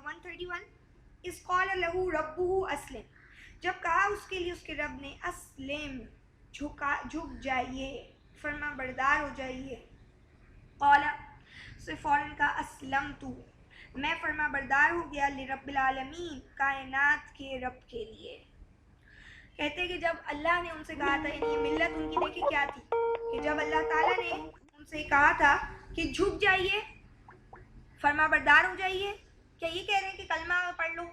131 اس قال لہو ربہ اسلم، جب کہا اس کے لیے اس کے رب نے اسلم جھک جائیے، فرما بردار ہو جائیے، قال سے فوراً کہا اسلمت میں فرما بردار ہو گیا لرب العالمین کائنات کے رب کے لیے۔ کہتے ہیں کہ جب اللہ نے ان سے کہا تھا، یعنی یہ ملت ان کی دیکھیں کیا تھی، کہ جب اللہ تعالیٰ نے ان سے کہا تھا کہ جھک جائیے، فرما بردار ہو جائیے، کیا یہ کہہ رہے ہیں کہ کلمہ پڑھ لو؟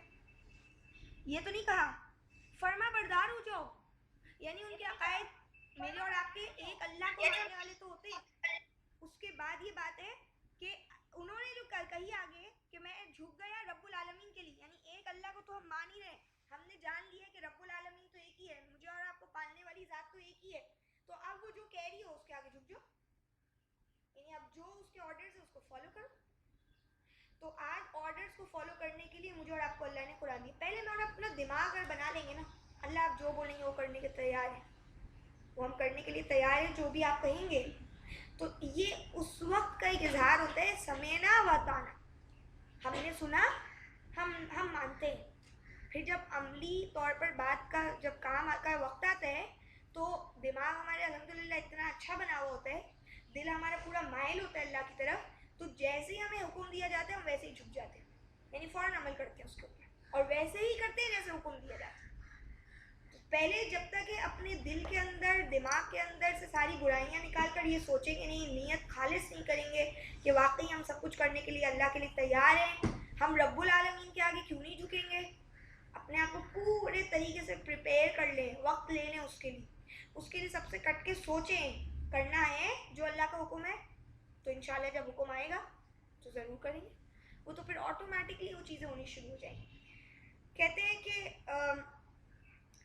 یہ تو نہیں کہا، فرما بردار ہو جاؤ، یعنی ان کے عقائد میرے اور آپ کے ایک اللہ کو ماننے والے تو ہوتے ہیں۔ اس کے بعد یہ بات ہے کہ انہوں نے جو کہی آگے کہ میں جھک گیا رب العالمین کے لیے، یعنی ایک اللہ کو تو ہم مان ہی رہے ہیں، ہم نے جان لیا کہ رب العالمین تو ایک ہی ہے، مجھے اور آپ کو پالنے والی ذات تو ایک ہی ہے، تو اب وہ جو کہہ رہی ہو اس کے آگے جھک جاؤ، یعنی اب جو اس کے آرڈرز ہیں اس کو فالو کرو۔ تو آج آرڈرز کو فالو کرنے کے لیے مجھے اور آپ کو اللہ نے قرآن دی۔ پہلے میں اور اپنا دماغ اگر بنا لیں گے نا، اللہ آپ جو بولیں گے وہ کرنے کے تیار ہیں، وہ ہم کرنے کے لیے تیار ہیں جو بھی آپ کہیں گے، تو یہ اس وقت کا ایک اظہار ہوتا ہے سمینا و اطعنا، ہم نے سنا، ہم مانتے ہیں۔ پھر جب عملی طور پر بات کا جب کام کا وقت آتا ہے تو دماغ ہمارے الحمدللہ اتنا اچھا بنا ہوا ہوتا ہے، دل ہمارا پورا مائل ہوتا ہے اللہ کی طرف، تو جیسے ہی ہمیں حکم دیا جاتا ہے ہم ویسے ہی جھک جاتے ہیں، یعنی فوراً عمل کرتے ہیں اس کے اوپر، اور ویسے ہی کرتے ہیں جیسے حکم دیا جاتا ہے۔ پہلے جب تک کہ اپنے دل کے اندر دماغ کے اندر سے ساری برائیاں نکال کر یہ سوچیں گے نہیں، نیت خالص نہیں کریں گے کہ واقعی ہم سب کچھ کرنے کے لیے اللہ کے لیے تیار ہیں، ہم رب العالمین کے آگے کیوں نہیں جھکیں گے، اپنے آپ کو پورے طریقے سے پریپیئر کر لیں، وقت لے لیں اس کے لیے سب سے کٹ کے سوچیں کرنا ہے جو اللہ کا حکم ہے، تو انشاءاللہ جب حکم آئے گا تو ضرور کریں گے، وہ تو پھر آٹومیٹکلی وہ چیزیں ہونی شروع ہو جائیں گی۔ کہتے ہیں کہ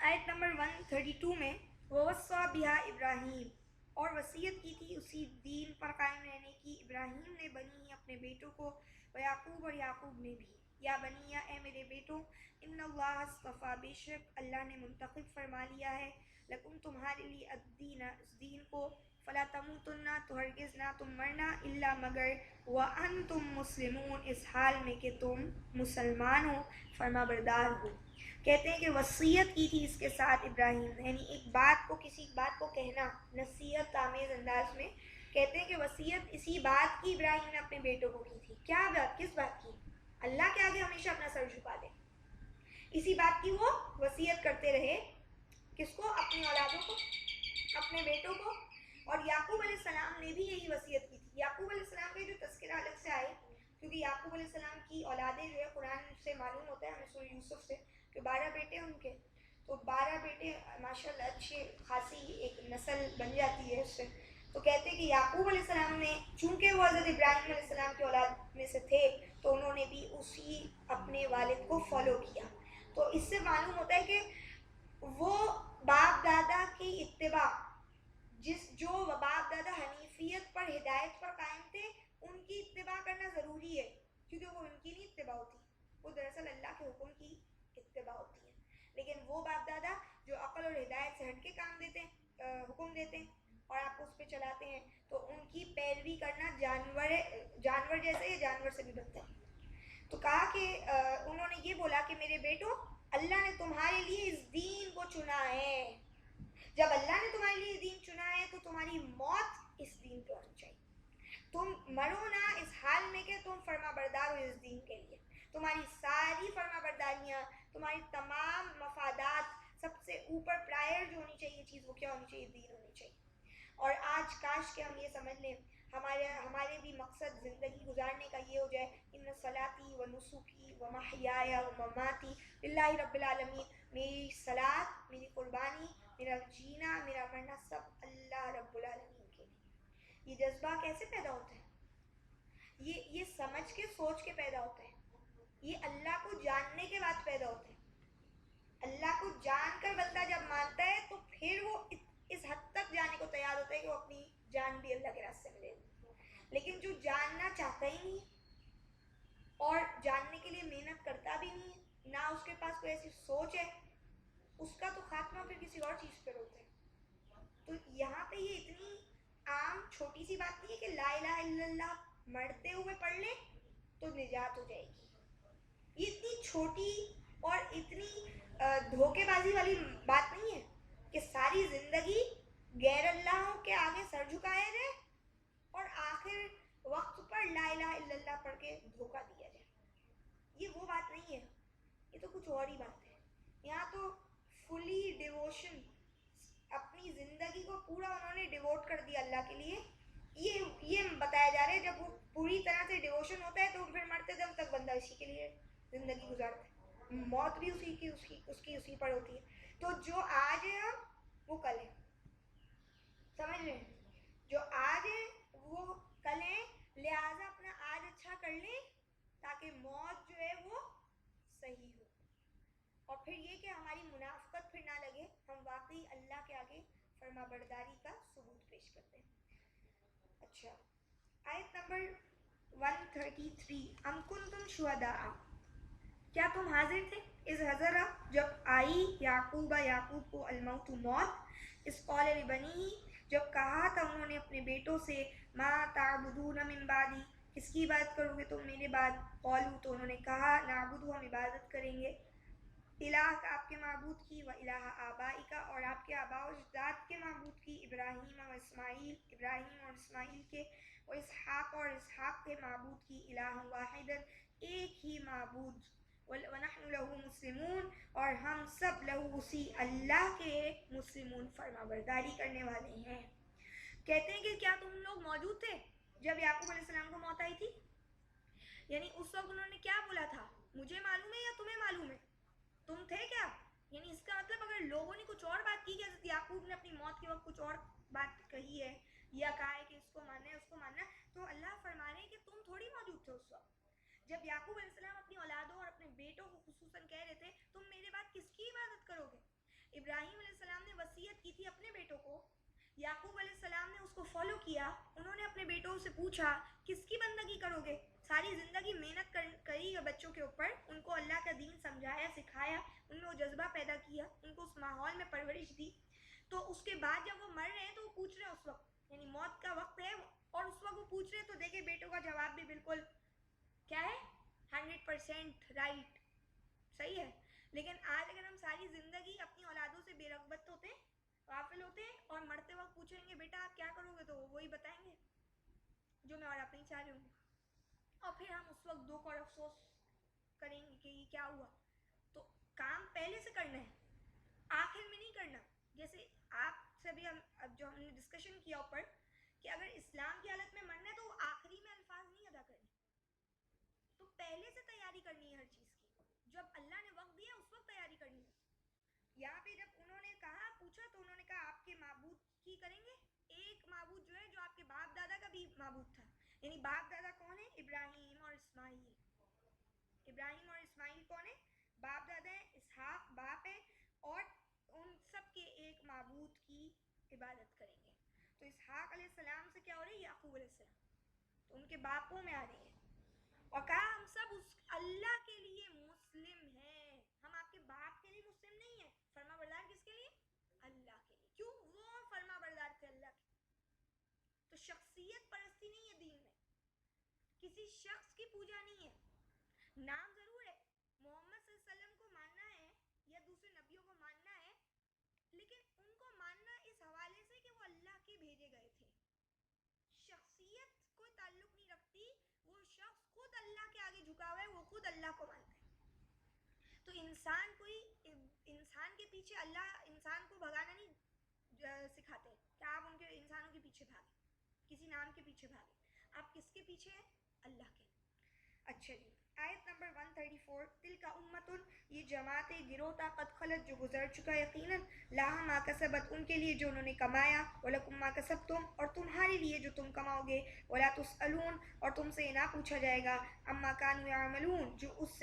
آیت نمبر 132 میں وَوَصَّى بِهَا ابراہیم، اور وصیت کی تھی اسی دین پر قائم رہنے کی ابراہیم نے بنی اپنے بیٹوں کو، ویعقوب اور یعقوب نے بھی، یا بنی اے میرے بیٹوں، ان اللہ اصطفیٰ بے شک اللہ نے منتخب فرما لیا ہے، لکم تمہارے لیے الدین اس دین کو، فلا تموتن تو ہرگز نہ تم مرنا، الا مگر وانتم مسلمون اس حال میں کہ تم مسلمان ہو، فرما بردار ہو۔ کہتے ہیں کہ وصیت کی تھی اس کے ساتھ ابراہیم نے، یعنی ایک بات کو کسی بات کو کہنا نصیحت آمیز انداز میں، کہتے ہیں کہ وصیت اسی بات کی ابراہیم نے اپنے بیٹوں کو کی تھی۔ کیا بات؟ کس بات کی؟ اللہ کے آگے ہمیشہ اپنا سر جھکا دیں، اسی بات کی وہ وصیت کرتے رہے، کس کو؟ اپنی اولادوں کو، اپنے بیٹوں کو۔ اور یعقوب علیہ السلام نے بھی یہی وصیت کی تھی۔ یعقوب علیہ السلام کا جو تذکرہ الگ سے آئے، کیونکہ یعقوب علیہ السلام کی اولادیں جو ہے قرآن سے معلوم ہوتا ہے ہمیں سورہ یوسف سے کہ 12 بیٹے ان کے، تو 12 بیٹے ماشاءاللہ اچھی خاصی ایک نسل بن جاتی ہے اس سے، تو کہتے ہیں کہ یعقوب علیہ السلام نے چونکہ وہ حضرت ابراہیم علیہ السلام کی اولاد میں سے تھے تو انہوں نے بھی اسی اپنے والد کو فالو کیا۔ تو اس سے معلوم ہوتا ہے کہ وہ باپ دادا کی اتباع، جو باپ دادا حنیفیت پر ہدایت پر قائم تھے ان کی اتباع کرنا ضروری ہے، کیونکہ وہ ان کی نہیں اتباع ہوتی، وہ دراصل اللہ کے حکم کی اتباع ہوتی ہے۔ لیکن وہ باپ دادا جو عقل اور ہدایت سے ہٹ کے کام دیتے ہیں، حکم دیتے ہیں اور آپ اس پہ چلاتے ہیں، تو ان کی پیروی کرنا جانور جیسے یا جانور سے بھی بدتر ہے۔ تو کہا کہ انہوں نے یہ بولا کہ میرے بیٹوں اللہ نے تمہارے لیے اس دین کو چنا ہے، جب اللہ نے تمہارے لیے دین چنا ہے تو تمہاری موت اس دین پہ ہونی چاہیے، تم مرو نہ اس حال میں کہ تم فرما بردار ہو اس دین کے لیے، تمہاری ساری فرما برداریاں، تمہاری تمام مفادات، سب سے اوپر پرائر جو ہونی چاہیے چیز وہ کیا ہونی چاہیے؟ دین ہونی چاہیے۔ اور آج کاش کہ ہم یہ سمجھ لیں، ہمارے بھی مقصد زندگی گزارنے کا یہ ہو جائے، ان صلاتی و نسکی و محیایا و مماتی للہ رب العالمین، میری صلاۃ، میری قربانی، میرا جینا، میرا مرنا سب اللہ رب العالمین کے لیے۔ یہ جذبہ کیسے پیدا ہوتا ہے؟ یہ سمجھ کے سوچ کے پیدا ہوتا ہے، یہ اللہ کو جاننے کے بعد پیدا ہوتا ہے۔ اللہ کو جان کر بندہ جب مانتا ہے تو پھر وہ اس حد تک جانے کو تیار ہوتا ہے کہ وہ اپنی جان بھی اللہ کے راستے میں دے دے۔ لیکن جو جاننا چاہتا ہی نہیں اور جاننے کے لیے محنت کرتا بھی نہیں ہے، نہ اس کے پاس کوئی ایسی سوچ ہے، اس کا تو خاتمہ پھر کسی اور چیز پر ہوتا ہے۔ تو یہاں پہ یہ اتنی عام چھوٹی سی بات نہیں ہے کہ لا الہ الا اللہ مرتے ہوئے پڑھ لیں تو نجات ہو جائے گی، چھوٹی اور اتنی دھوکے بازی والی بات نہیں ہے کہ ساری زندگی غیر اللہوں کے آگے سر جھکائے رہے اور آخر وقت پر لا الہ الا اللہ پڑھ کے دھوکہ دیا جائے. یہ وہ بات نہیں ہے, یہ تو کچھ اور ہی بات ہے. یہاں تو فلی ڈیووشن, اپنی زندگی کو پورا انہوں نے ڈیووٹ کر دیا اللہ کے لیے. یہ بتایا جا رہا ہے جب پوری طرح سے ڈیووشن ہوتا ہے تو پھر مرتے دم تک بندہ اسی کے لیے زندگی گزارتا ہے, موت بھی اسی پر ہوتی ہے. تو جو آج ہے ہم وہ کل ہے, سمجھ رہے ہیں, جو آج ہے وہ کل ہے. لہٰذا اپنا آج اچھا کر لیں تاکہ موت جو ہے وہ صحیح ہو, اور پھر یہ کہ ہماری منافقت پھر نہ لگے, ہم واقعی اللہ کے آگے فرما برداری کا ثبوت پیش کرتے ہیں. اچھا, آیت نمبر 133, ام کنتم شہداء, کیا تم حاضر تھے, اذ حضر, جب آئی یعقوب کو الموت, موت, اس قال لبنیہ, جب کہا تھا انہوں نے اپنے بیٹوں سے, ما تعبدون من بعدی, کس کی عبادت کرو گے تم میرے بعد, قالوا, تو انہوں نے کہا, نعبد, ہم عبادت کریں گے, الہ, آپ کے معبود کی, و الہ آبائک, اور آپ کے آباء و اجداد کے معبود کی, ابراہیم و اسماعیل, ابراہیم اور اسماعیل کے, و اسحاق اور اسحاق کے معبود کی, الہ واحد, ایک ہی معبود, ونحن له مسلمون, اور ہم سب لہو, اسی اللہ کے مسلمون, فرما برداری کرنے والے ہیں. کہتے ہیں کہ کیا تم لوگ موجود تھے جب یعقوب علیہ السلام کو موت آئی تھی؟ یعنی اس وقت انہوں نے کیا بولا تھا, مجھے معلوم ہے یا تمہیں معلوم ہے, تم تھے کیا؟ یعنی اس کا مطلب اگر لوگوں نے کچھ اور بات کی, کہ حضرت یعقوب نے اپنی موت کے وقت کچھ اور بات کہی ہے یا کہا ہے کہ اس کو ماننا ہے اس کو ماننا ہے, تو اللہ فرما رہے ہیں کہ تم تھوڑی موجود تھے اس وقت جب یعقوب علیہ السلام اپنی اولادوں اور اپنے بیٹوں کو خصوصاً کہہ رہے تھے تم میرے بعد کس کی عبادت کرو گے. ابراہیم علیہ السلام نے وصیت کی تھی اپنے بیٹوں کو, یعقوب علیہ السلام نے اس کو فالو کیا, انہوں نے اپنے بیٹوں سے پوچھا کس کی بندگی کرو گے, ساری زندگی محنت کری ہے بچوں کے اوپر, ان کو اللہ کا دین سمجھایا, سکھایا, ان میں وہ جذبہ پیدا کیا, ان کو اس ماحول میں پرورش دی. تو اس کے بعد جب وہ مر رہے ہیں تو وہ پوچھ رہے ہیں اس وقت, یعنی موت کا وقت ہے اور اس وقت وہ پوچھ رہے ہیں, تو دیکھیں بیٹوں کا جواب بھی بالکل کیا ہے, 100% رائٹ, صحیح ہے. لیکن آج اگر ہم ساری زندگی اپنی اولادوں سے بے رغبت ہوتے ہیں, غافل ہوتے ہیں, اور مرتے وقت پوچھیں گے بیٹا آپ کیا کرو گے, تو وہ وہی بتائیں گے جو میں اور آپ نہیں چاہ رہے ہوں گے, اور پھر ہم اس وقت دکھ اور افسوس کریں گے کہ یہ کیا ہوا. تو کام پہلے سے کرنا ہے, آخر میں نہیں کرنا. جیسے آپ سے بھی جو ہم نے ڈسکشن کیا اوپر کہ اگر اسلام کی حالت میں مرنا ہے تو آخری میں الفاظ نہیں ادا کرنے, تو پہلے سے تیاری کرنی ہے ہر چیز کی, جب اللہ نے وقت دیا اس وقت تیاری کرنی ہے. یہاں پہ جب انہوں نے کہا پوچھا تو انہوں نے کہا آپ کے معبود کی کریں گے, ایک معبود جو ہے جو آپ کے باپ دادا کا بھی معبود تھا. یعنی باپ دادا کون ہے, ابراہیم اور اسماعیل. ابراہیم اور اسماعیل کون ہے, باپ دادا ہیں, اسحاق باپ ہے, اور ان سب کے ایک معبود کی عبادت کریں گے. تو اسحاق علیہ السلام سے کیا ہو رہی ہے, یعقوب علیہ السلام, تو ان کے باپوں میں آ رہی ہے. اور کہا ہم سب اس اللہ کے لیے مسلم ہیں, ہم آپ کے باپ کے لیے مسلم نہیں ہیں. فرما بردار کس کے لیے, اللہ کے لیے. کیوں, وہ فرما بردار تھے اللہ کے. تو شخصیت پرستی نہیں ہے دین میں, کسی شخص کی پوجا نہیں ہے. نام ضرور ہے, محمد صلی اللہ علیہ وسلم کو ماننا ہے یا دوسرے نبیوں کو ماننا ہے, لیکن ان کو ماننا اس حوالے سے کہ وہ اللہ کے بھیجے گئے تھے. شخصیت کوئی تعلق نہیں رکھتی, وہ شخص خود اللہ کے آگے جھکا ہوا ہے, وہ خود اللہ کو مانتا ہے. تو انسان کے پیچھے اللہ انسان کو بھگانا نہیں سکھاتے کہ آپ ان کے انسانوں کے پیچھے بھاگیں, کسی نام کے پیچھے بھاگیں. آپ کس کے پیچھے ہیں, اللہ کے. اچھا جی, آیت نمبر 134, تلک امتن, یہ جماعت گروہ تھا, قد خلت, جو گزر چکا یقیناً, لہا ما کسبت, ان کے لیے جو انہوں نے کمایا, ولکم ما کسبتم, اور تمہارے لیے جو تم کماؤ گے, ولا تسألون, اور تم سے نہ پوچھا جائے گا, اما کانوا یعملون, جو اس